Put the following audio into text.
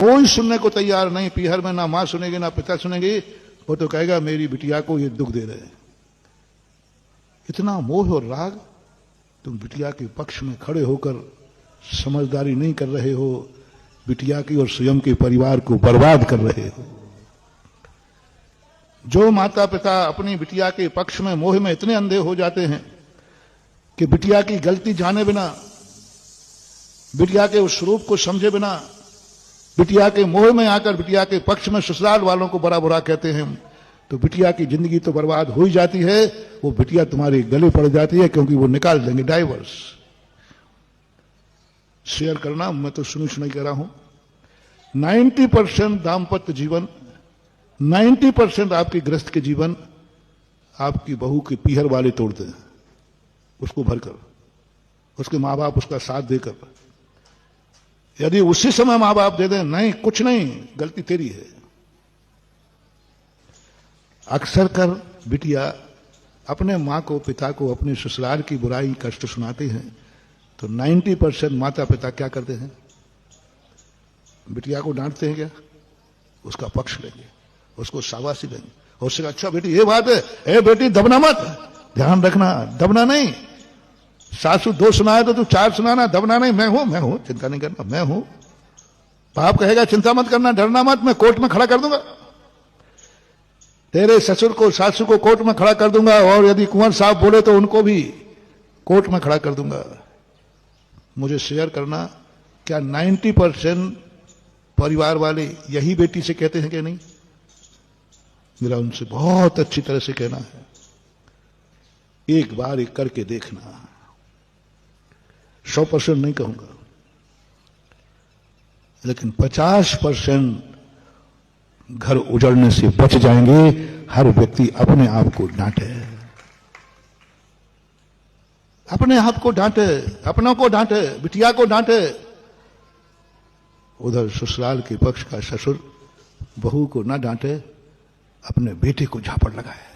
कोई सुनने को तैयार नहीं। पीहर में ना मां सुनेगी ना पिता सुनेगी, वो तो कहेगा मेरी बिटिया को ये दुख दे रहे हैं। इतना मोह और राग, तुम बिटिया के पक्ष में खड़े होकर समझदारी नहीं कर रहे हो, बिटिया की और स्वयं के परिवार को बर्बाद कर रहे हो। जो माता पिता अपनी बिटिया के पक्ष में मोह में इतने अंधे हो जाते हैं कि बिटिया की गलती जाने बिना, बिटिया के उस स्वरूप को समझे बिना, बिटिया के मोह में आकर बिटिया के पक्ष में ससुराल वालों को बड़ा बुरा कहते हैं, तो बिटिया की जिंदगी तो बर्बाद हो ही जाती है। वो बिटिया तुम्हारे गले पड़ जाती है, क्योंकि वो निकाल देंगे डाइवर्स। शेयर करना, मैं तो सुनी सुनाई कह रहा हूं। 90% दाम्पत्य जीवन, 90% आपकी गृहस्थ के जीवन आपकी बहू के पीहर वाले तोड़ते हैं, उसको भरकर, उसके मां बाप उसका साथ देकर। यदि उसी समय मां बाप दे दें, नहीं कुछ नहीं, गलती तेरी है। अक्सर कर बिटिया अपने मां को, पिता को अपने ससुराल की बुराई कष्ट सुनाते हैं, तो 90% माता पिता क्या करते हैं? बिटिया को डांटते हैं क्या? उसका पक्ष लेंगे, उसको शाबाशी देंगे, और उससे अच्छा बेटी ये बात है, ए बेटी दबना मत, ध्यान रखना, दबना नहीं। सासू 2 सुनाए तो तू 4 सुनाना, दबना नहीं। मैं हूं, चिंता नहीं करना, मैं हूं। बाप कहेगा चिंता मत करना, डरना मत, मैं कोर्ट में खड़ा कर दूंगा, तेरे ससुर को सासू को कोर्ट में खड़ा कर दूंगा, और यदि कुंवर साहब बोले तो उनको भी कोर्ट में खड़ा कर दूंगा। मुझे शेयर करना, क्या 90% परिवार वाले यही बेटी से कहते हैं कि नहीं? मेरा उनसे बहुत अच्छी तरह से कहना है, एक बार एक करके देखना। 100% नहीं कहूंगा, लेकिन 50% घर उजड़ने से बच जाएंगे। हर व्यक्ति अपने आप को डांटे, अपने आप को डांटे, अपनों को डांटे, बिटिया को डांटे। उधर ससुराल के पक्ष का ससुर बहू को ना डांटे, अपने बेटे को झापड़ लगाए।